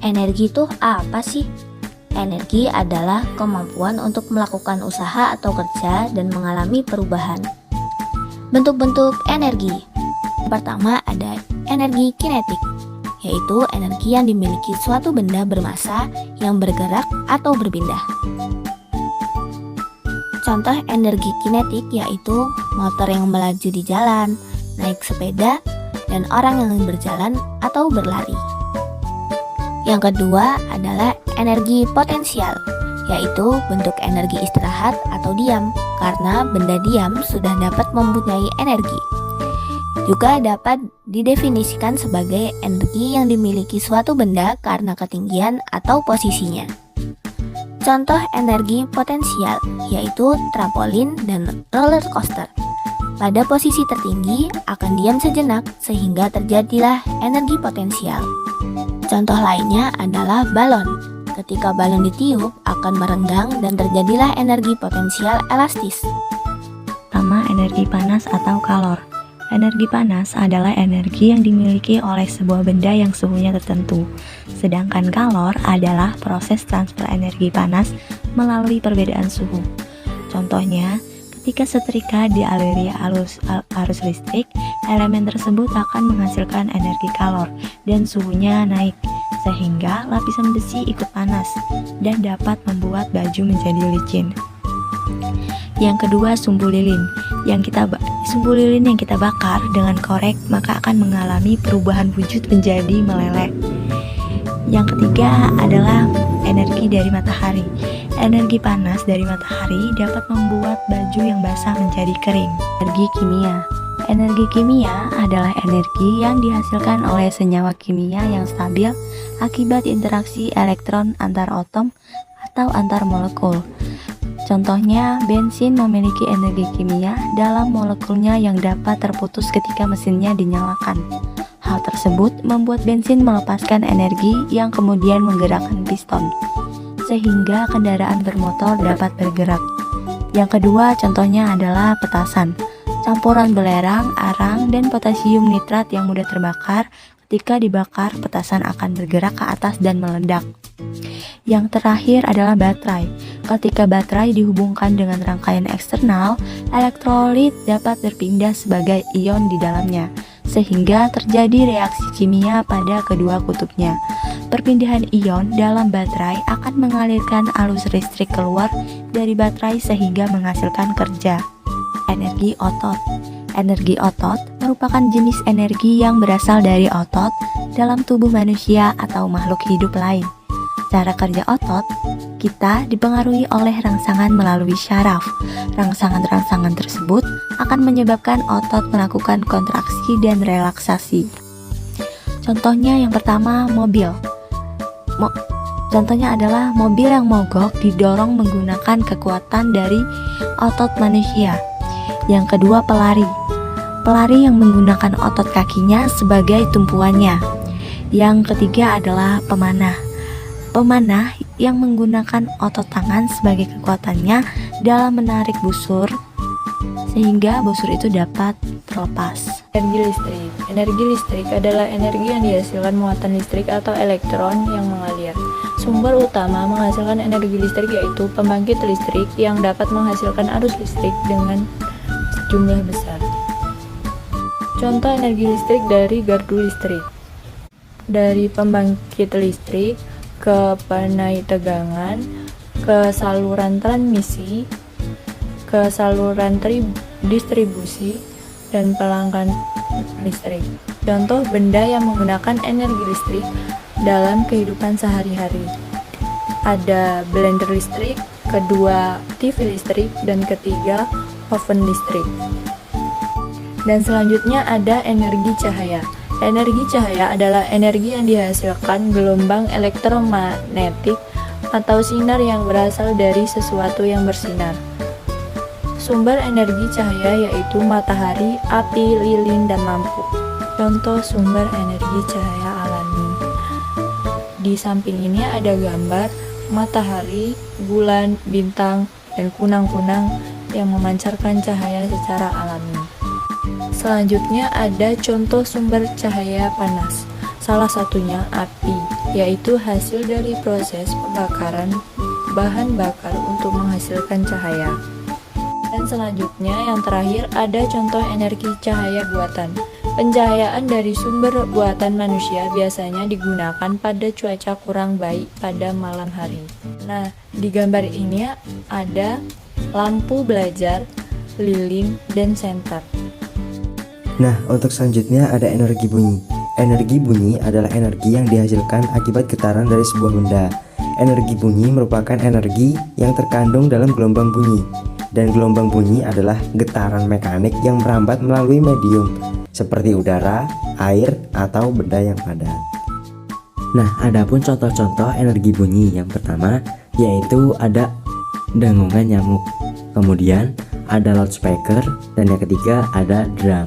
Energi itu apa sih? Energi adalah kemampuan untuk melakukan usaha atau kerja dan mengalami perubahan. Bentuk-bentuk energi. Pertama ada energi kinetik, yaitu energi yang dimiliki suatu benda bermassa yang bergerak atau berpindah. Contoh energi kinetik yaitu motor yang melaju di jalan, naik sepeda, dan orang yang berjalan atau berlari. Yang kedua adalah energi potensial, yaitu bentuk energi istirahat atau diam, karena benda diam sudah dapat mempunyai energi. Juga dapat didefinisikan sebagai energi yang dimiliki suatu benda karena ketinggian atau posisinya. Contoh energi potensial yaitu trampolin dan roller coaster. Pada posisi tertinggi akan diam sejenak sehingga terjadilah energi potensial. Contoh lainnya adalah balon. Ketika balon ditiup akan merenggang dan terjadilah energi potensial elastis. Pertama, energi panas atau kalor. Energi panas adalah energi yang dimiliki oleh sebuah benda yang suhunya tertentu. Sedangkan kalor adalah proses transfer energi panas melalui perbedaan suhu. Contohnya, ketika setrika dialiri arus listrik, elemen tersebut akan menghasilkan energi kalor dan suhunya naik, sehingga lapisan besi ikut panas dan dapat membuat baju menjadi licin. Yang kedua, sumbu lilin. Sumbu lilin yang kita bakar dengan korek maka akan mengalami perubahan wujud menjadi meleleh. Yang ketiga adalah energi dari matahari. Energi panas dari matahari dapat membuat baju yang basah menjadi kering. Energi kimia. Energi kimia adalah energi yang dihasilkan oleh senyawa kimia yang stabil akibat interaksi elektron antar atom atau antar molekul. Contohnya, bensin memiliki energi kimia dalam molekulnya yang dapat terputus ketika mesinnya dinyalakan. Hal tersebut membuat bensin melepaskan energi yang kemudian menggerakkan piston, sehingga kendaraan bermotor dapat bergerak. Yang kedua contohnya adalah petasan. Campuran belerang, arang, dan potasium nitrat yang mudah terbakar. Ketika dibakar, petasan akan bergerak ke atas dan meledak. Yang terakhir adalah baterai. Ketika baterai dihubungkan dengan rangkaian eksternal, elektrolit dapat berpindah sebagai ion di dalamnya, sehingga terjadi reaksi kimia pada kedua kutubnya. Perpindahan ion dalam baterai akan mengalirkan arus listrik keluar dari baterai sehingga menghasilkan kerja. Energi otot. Energi otot merupakan jenis energi yang berasal dari otot dalam tubuh manusia atau makhluk hidup lain. Cara kerja otot, kita dipengaruhi oleh rangsangan melalui syaraf. Rangsangan-rangsangan tersebut akan menyebabkan otot melakukan kontraksi dan relaksasi. Contohnya yang pertama, mobil. Contohnya adalah mobil yang mogok didorong menggunakan kekuatan dari otot manusia. Yang kedua, pelari. Pelari yang menggunakan otot kakinya sebagai tumpuannya. Yang ketiga adalah pemanah. Pemanah yang menggunakan otot tangan sebagai kekuatannya dalam menarik busur sehingga busur itu dapat terlepas. Energi listrik. Energi listrik adalah energi yang dihasilkan muatan listrik atau elektron yang mengalir. Sumber utama menghasilkan energi listrik yaitu pembangkit listrik yang dapat menghasilkan arus listrik dengan jumlah besar. Contoh energi listrik dari gardu listrik. Dari pembangkit listrik ke penai tegangan, ke saluran transmisi, ke saluran distribusi, dan pelanggan listrik. Contoh benda yang menggunakan energi listrik dalam kehidupan sehari-hari. Ada blender listrik, kedua TV listrik, dan ketiga oven listrik. Dan selanjutnya ada energi cahaya. Energi cahaya adalah energi yang dihasilkan gelombang elektromagnetik atau sinar yang berasal dari sesuatu yang bersinar. Sumber energi cahaya yaitu matahari, api, lilin, dan lampu. Contoh sumber energi cahaya alami. Di samping ini ada gambar matahari, bulan, bintang, dan kunang-kunang yang memancarkan cahaya secara alami. Selanjutnya ada contoh sumber cahaya panas. Salah satunya api, yaitu hasil dari proses pembakaran bahan bakar untuk menghasilkan cahaya. Dan selanjutnya yang terakhir ada contoh energi cahaya buatan. Pencahayaan dari sumber buatan manusia biasanya digunakan pada cuaca kurang baik pada malam hari. Nah, di gambar ini ada lampu belajar, lilin, dan senter. Nah, untuk selanjutnya ada energi bunyi. Energi bunyi adalah energi yang dihasilkan akibat getaran dari sebuah benda. Energi bunyi merupakan energi yang terkandung dalam gelombang bunyi. Dan gelombang bunyi adalah getaran mekanik yang merambat melalui medium seperti udara, air, atau benda yang padat. Nah, adapun contoh-contoh energi bunyi yang pertama yaitu ada dengungan nyamuk, kemudian ada loudspeaker, dan yang ketiga ada drum.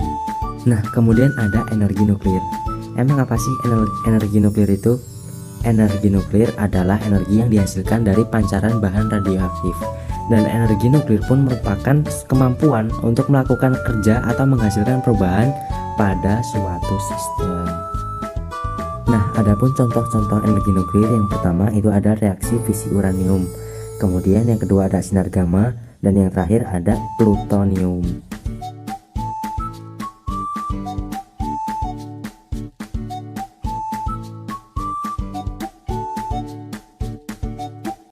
Nah, kemudian ada energi nuklir. Emang apa sih energi nuklir itu? Energi nuklir adalah energi yang dihasilkan dari pancaran bahan radioaktif. Dan energi nuklir pun merupakan kemampuan untuk melakukan kerja atau menghasilkan perubahan pada suatu sistem. Nah, adapun contoh-contoh energi nuklir yang pertama itu ada reaksi fisi uranium. Kemudian yang kedua ada sinar gamma, dan yang terakhir ada plutonium.